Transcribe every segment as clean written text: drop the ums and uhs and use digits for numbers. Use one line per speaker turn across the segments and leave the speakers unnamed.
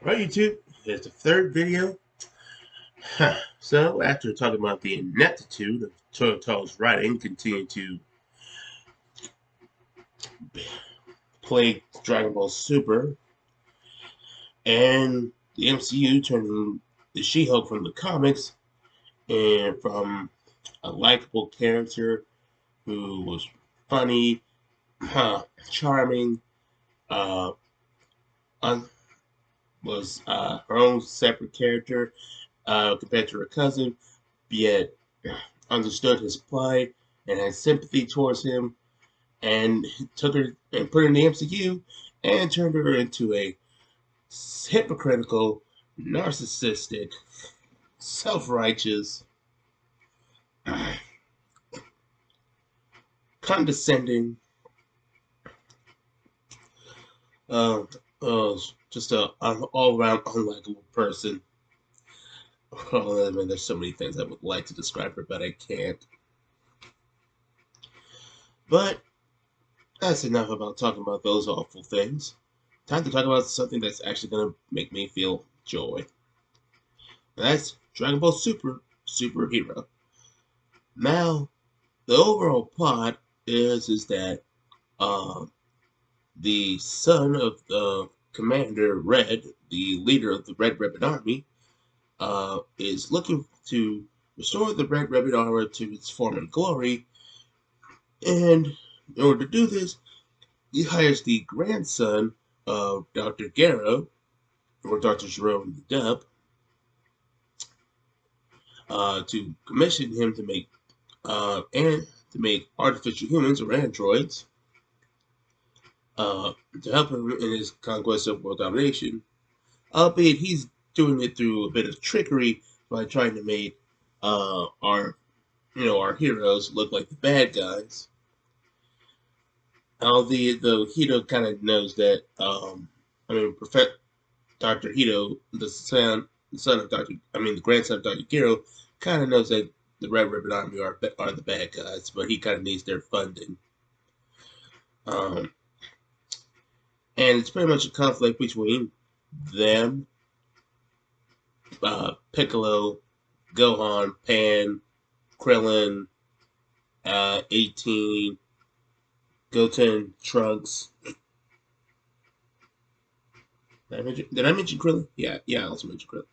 Alright, YouTube, here's the third video. So, after talking about the ineptitude of Toyotaro's writing, continue to play Dragon Ball Super, and the MCU turning the She-Hulk from the comics, and from a likable character who was funny, charming, uh, was her own separate character compared to her cousin, yet understood his plight and had sympathy towards him, and took her and put her in the MCU and turned her into a hypocritical, narcissistic, self-righteous, condescending, uh, uh, just an all-around unlikable person. Oh, man, there's so many things I would like to describe her, but I can't. But that's enough about talking about those awful things. Time to talk about something that's actually going to make me feel joy. That's Dragon Ball Super Superhero. Now, the overall plot is that uh, the son of the Commander Red, the leader of the Red Ribbon Army, is looking to restore the Red Ribbon Army to its former glory, and in order to do this, he hires the grandson of Dr. Gero, or Dr. Jerome the Dub, to commission him to make artificial humans or androids to help him in his conquest of world domination. Albeit he's doing it through a bit of trickery by trying to make our heroes look like the bad guys. Albeit though Hito kind of knows that Dr. Hito, the son of the grandson of Dr. Gero, kind of knows that the Red Ribbon Army are the bad guys, but he kind of needs their funding. Um, and it's pretty much a conflict between them, Piccolo, Gohan, Pan, Krillin, 18, Goten, Trunks. Did I mention Krillin? Yeah, I also mentioned Krillin.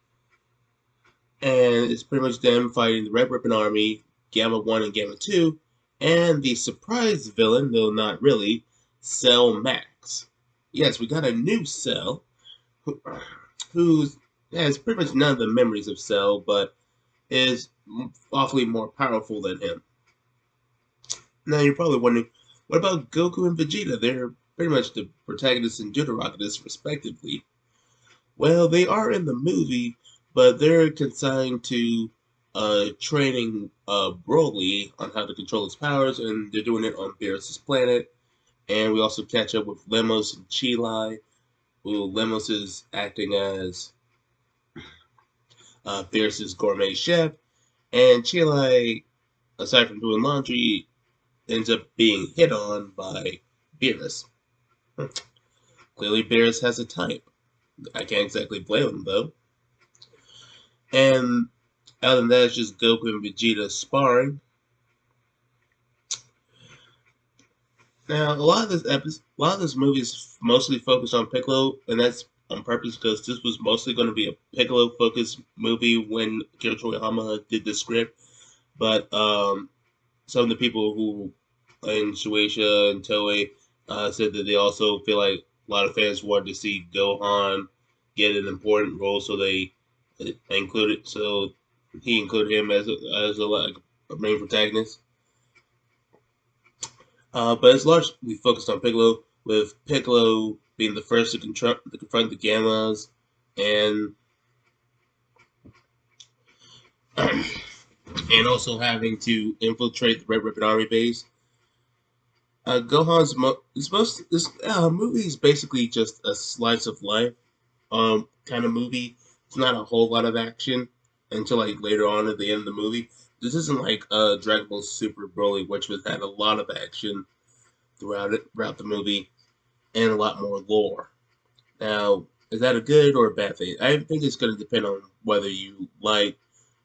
And it's pretty much them fighting the Red Ribbon Army, Gamma 1 and Gamma 2, and the surprise villain, though not really, Cell Max. Yes, we got a new Cell, who has pretty much none of the memories of Cell, but is awfully more powerful than him. Now you're probably wondering, what about Goku and Vegeta? They're pretty much the protagonists and Deuterogonists, respectively. Well, they are in the movie, but they're consigned to training Broly on how to control his powers, and they're doing it on Beerus' planet. And we also catch up with Lemos and Cgi, who Lemos is acting as Beerus' gourmet chef, and Cgi, aside from doing laundry, ends up being hit on by Beerus. Clearly, Beerus has a type. I can't exactly blame him, though. And other than that, it's just Goku and Vegeta sparring. Now, a lot of this movie is mostly focused on Piccolo, and that's on purpose because this was mostly going to be a Piccolo-focused movie when Akira Toriyama did the script. But some of the people who in Shueisha and Toei said that they also feel like a lot of fans wanted to see Gohan get an important role, so they included. So he included him as a main protagonist. But it's largely focused on Piccolo, with Piccolo being the first to confront the Gammas, and and also having to infiltrate the Red Ribbon Army base. Gohan's this movie is basically just a slice of life kind of movie. It's not a whole lot of action until like later on at the end of the movie. This isn't like Dragon Ball Super Broly, which had a lot of action throughout the movie and a lot more lore. Now, Is that a good or a bad thing? I think it's going to depend on whether you like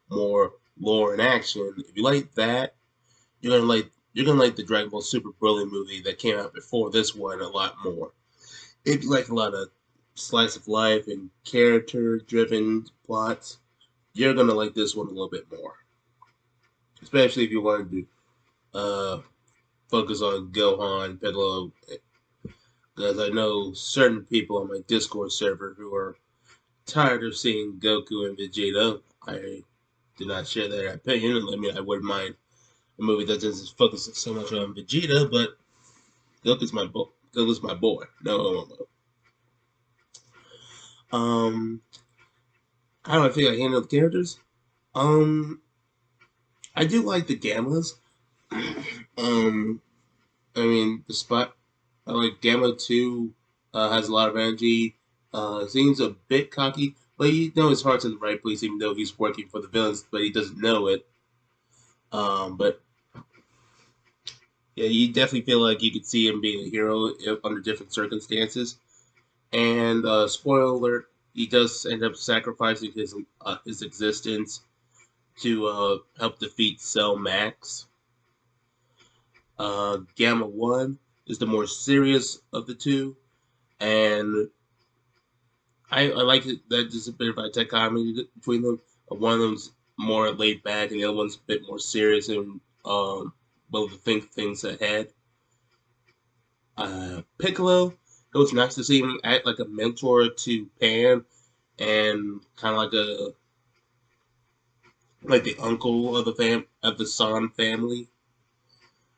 more lore and action. If you like that, you're gonna like the Dragon Ball Super Broly movie that came out before this one a lot more. If you like a lot of slice of life and character driven plots, you're gonna like this one a little bit more. Especially if you want to focus on Gohan, Piccolo, because I know certain people on my Discord server who are tired of seeing Goku and Vegeta. I do not share their opinion. I mean, I wouldn't mind a movie that doesn't focus so much on Vegeta, but Goku's my boy. Goku's my boy. No homo. How do I think I handle the characters? Um, I do like the Gammas. um, I mean, the spot. I like Gamma 2 has a lot of energy. Seems a bit cocky, but you know his heart's in the right place, even though he's working for the villains, but he doesn't know it. But yeah, you definitely feel like you could see him being a hero under different circumstances. And spoiler alert, he does end up sacrificing his existence to help defeat Cell Max. Gamma 1 is the more serious of the two, and I like it that there's a bit of a dichotomy between them. One of them's more laid back, and the other one's a bit more serious and willing to think things ahead. Piccolo, it was nice to see him act like a mentor to Pan and kind of like the uncle of the San family.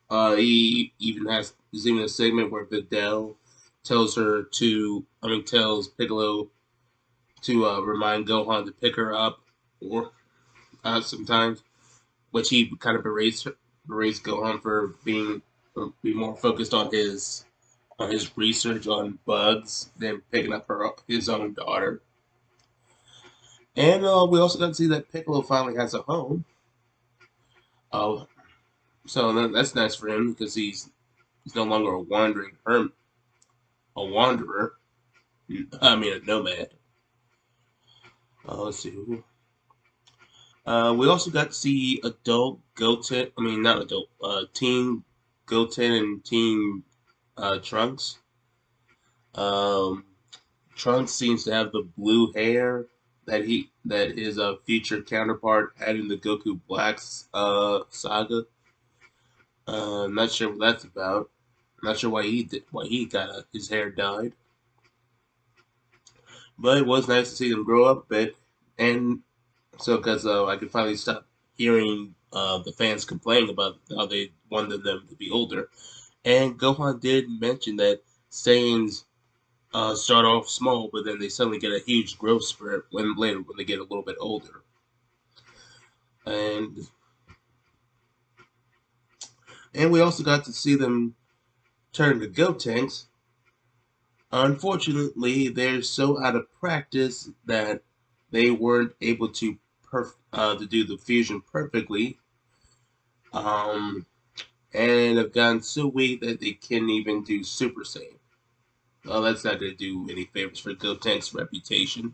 He even there's even a segment where Videl tells Piccolo to remind Gohan to pick her up, or sometimes, which he kind of berates Gohan for being more focused on his research on bugs than picking up his own daughter. And we also got to see that Piccolo finally has a home. Uh, so that's nice for him because he's no longer a wandering hermit, a wanderer. I mean, a nomad. Let's see. We also got to see adult Goten. I mean, not adult. Teen Goten and Teen Trunks. Um, Trunks seems to have the blue hair that his future counterpart had in the Goku Black's saga. Not sure what that's about. Not sure why he got his hair dyed. But it was nice to see them grow up a bit, and so because I could finally stop hearing the fans complaining about how they wanted them to be older. And Gohan did mention that Saiyans start off small, but then they suddenly get a huge growth spurt when they get a little bit older. And we also got to see them turn to Gotenks. Unfortunately, they're so out of practice that they weren't able to do the fusion perfectly, and have gotten so weak that they can't even do Super Saiyan. Well, that's not going to do any favors for Gotenks' reputation.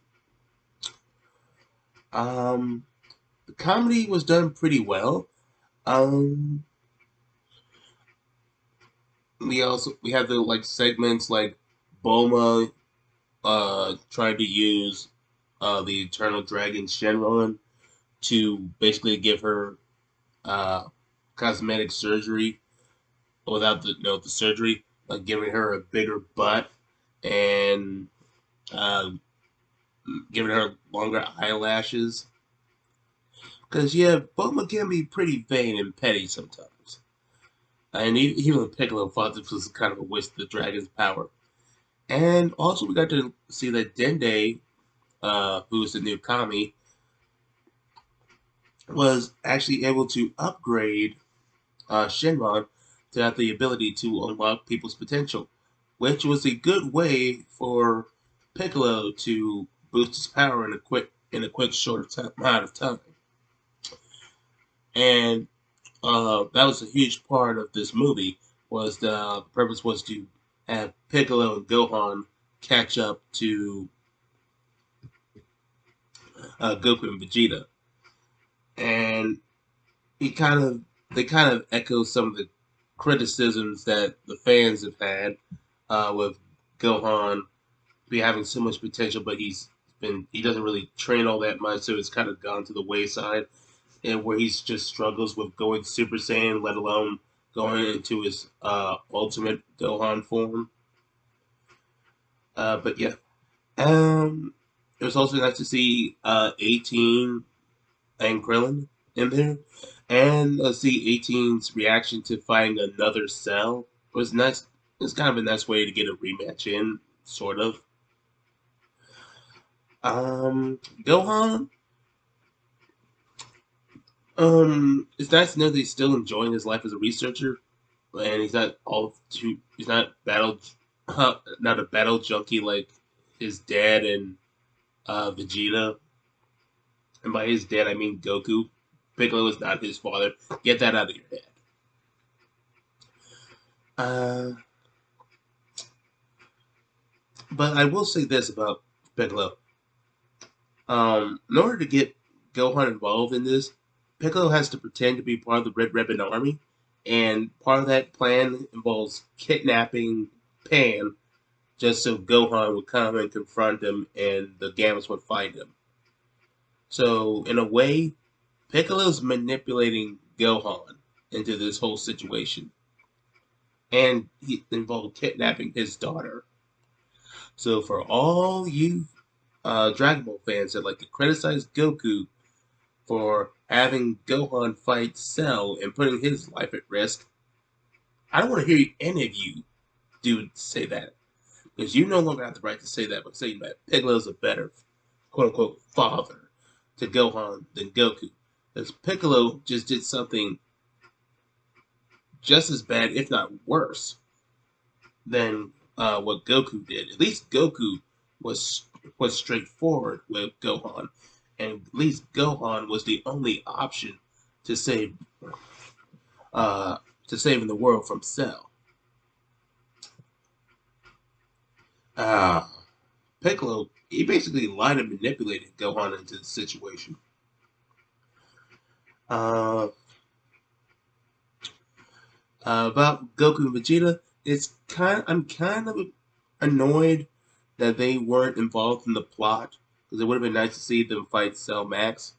The comedy was done pretty well. Um, we have the segments like Bulma trying to use the Eternal Dragon Shenron to basically give her cosmetic surgery without the surgery, like giving her a bigger butt and uh, giving her longer eyelashes. Because yeah, Bulma can be pretty vain and petty sometimes. And even Piccolo thought this was kind of a waste of the dragon's power. And also we got to see that Dende, who's the new Kami, was actually able to upgrade Shenron to have the ability to unlock people's potential, which was a good way for Piccolo to boost his power in a quick short amount of time. And that was a huge part of this movie. Was the purpose was to have Piccolo and Gohan catch up to Goku and Vegeta, and he kind of they kind of echo some of the criticisms that the fans have had with Gohan be having so much potential, but he doesn't really train all that much, so it's kind of gone to the wayside, and where he's just struggles with going Super Saiyan, let alone going into his ultimate Gohan form. But yeah, it was also nice to see 18 and Krillin in there, and see 18's reaction to fighting another Cell. It was nice. It's kind of a nice way to get a rematch in, sort of. Gohan. It's nice to know that he's still enjoying his life as a researcher, and he's not all too. He's not not a battle junkie like his dad and Vegeta. And by his dad, I mean Goku. Piccolo is not his father. Get that out of your head. Uh, but I will say this about Piccolo. In order to get Gohan involved in this, Piccolo has to pretend to be part of the Red Ribbon Army, and part of that plan involves kidnapping Pan just so Gohan would come and confront him and the Gammas would fight him. So, in a way, Piccolo's manipulating Gohan into this whole situation, and he involved kidnapping his daughter. So, for all you Dragon Ball fans that like to criticize Goku for having Gohan fight Cell and putting his life at risk, I don't want to hear any of you do say that, because you no longer have the right to say that by saying that Piccolo's a better quote unquote father to Gohan than Goku. Because Piccolo just did something just as bad, if not worse, than what Goku did. At least Goku was straightforward with Gohan, and at least Gohan was the only option to save saving the world from Cell. Uh, Piccolo, he basically lied and manipulated Gohan into the situation. Uh, about Goku and Vegeta, I'm kind of annoyed that they weren't involved in the plot, because it would have been nice to see them fight Cell Max.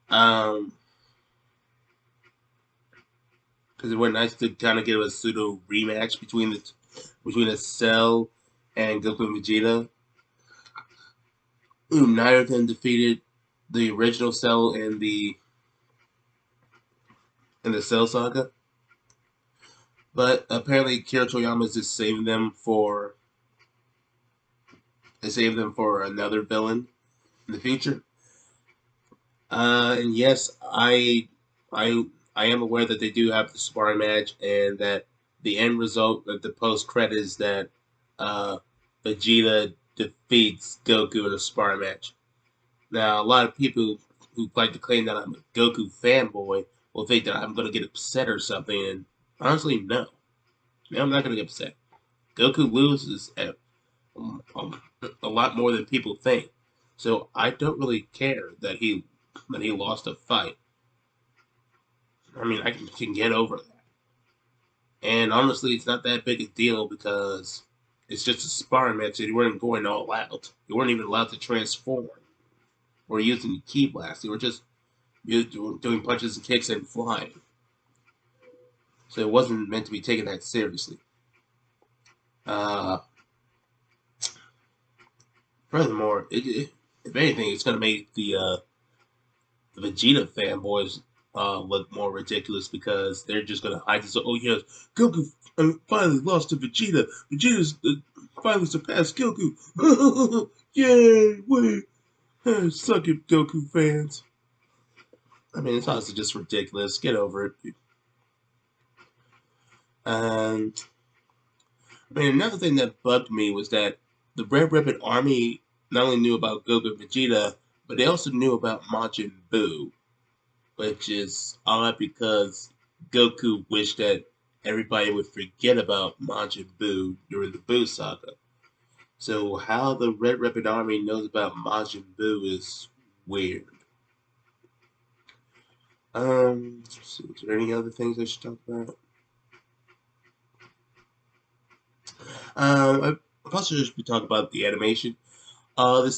Because it would be nice to kind of get a pseudo rematch between the Cell and Goku and Vegeta. Neither of them defeated the original Cell in the Cell Saga, but apparently Kira Toriyama is just saving them for another villain in the future. And yes, I I am aware that they do have the sparring match, and that the end result of the post credit is that uh, Vegeta defeats Goku in a sparring match. Now, a lot of people who like to claim that I'm a Goku fanboy will think that I'm going to get upset or something, and honestly, no. No, I'm not going to get upset. Goku loses at a lot more than people think, so I don't really care that he lost a fight. I mean, I can get over that. And honestly, it's not that big a deal because it's just a sparring match and you weren't going all out. You weren't even allowed to transform or using the ki blast. You were just doing punches and kicks and flying. So it wasn't meant to be taken that seriously. Uh, Furthermore, if anything, it's going to make the Vegeta fanboys look more ridiculous, because they're just going to hide this. Oh, yes, Goku finally lost to Vegeta. Vegeta's finally surpassed Goku. Yay, wait. Suck it, Goku fans. I mean, it's honestly just ridiculous. Get over it. And I mean, another thing that bugged me was that the Red Ribbon Army not only knew about Goku and Vegeta, but they also knew about Majin Buu, which is odd because Goku wished that everybody would forget about Majin Buu during the Buu saga. So how the Red Ribbon Army knows about Majin Buu is weird. Is there any other things I should talk about? I also just be talking about the animation. The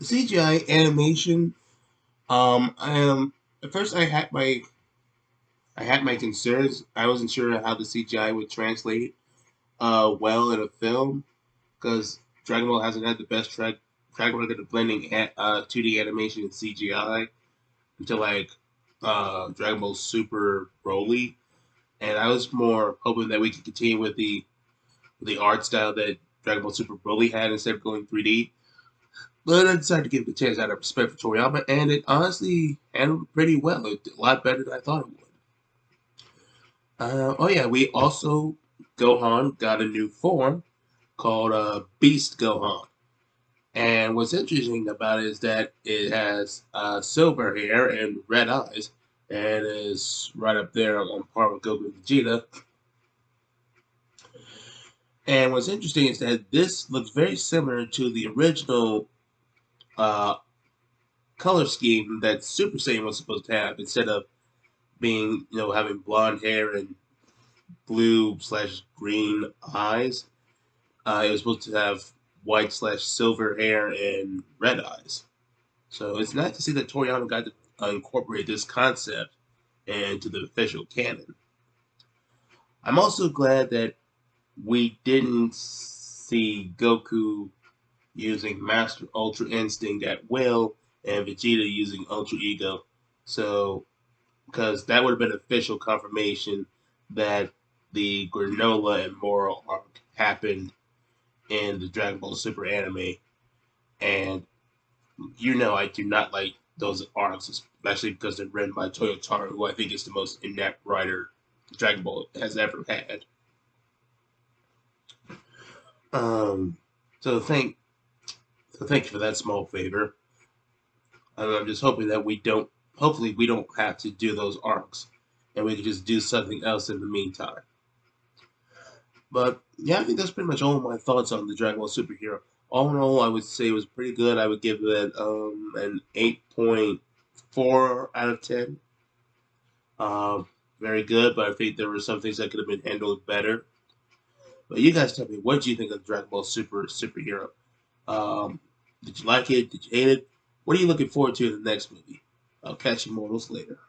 CGI animation. I am at first I had my concerns. I wasn't sure how the CGI would translate well in a film because Dragon Ball hasn't had the best track record of blending 2D animation and CGI until like Dragon Ball Super Broly, and I was more hoping that we could continue with the art style that Dragon Ball Super Broly had instead of going 3D. But I decided to give it a chance out of respect for Toriyama, and it honestly handled pretty well. It did a lot better than I thought it would. Oh yeah, we also Gohan got a new form called Beast Gohan. And what's interesting about it is that it has silver hair and red eyes, and is right up there on par with Goku and Vegeta. And what's interesting is that this looks very similar to the original uh, color scheme that Super Saiyan was supposed to have. Instead of being, having blonde hair and blue/green eyes, it was supposed to have white/silver hair and red eyes. So it's nice to see that Toriyama got to incorporate this concept into the official canon. I'm also glad that we didn't see Goku using Master Ultra Instinct at will and Vegeta using Ultra Ego. So, because that would have been official confirmation that the Granola and Moral arc happened in the Dragon Ball Super anime. And I do not like those arcs, especially because they're written by Toyotaro, who I think is the most inept writer Dragon Ball has ever had. Um, so thank you for that small favor. I'm just hoping that hopefully we don't have to do those arcs, and we can just do something else in the meantime. But yeah, I think that's pretty much all of my thoughts on the Dragon Ball Superhero. All in all, I would say it was pretty good. I would give it an 8.4 out of 10. Very good, but I think there were some things that could have been handled better. But you guys tell me, what did you think of Dragon Ball Superhero? Um, did you like it? Did you hate it? What are you looking forward to in the next movie? I'll catch you mortals later.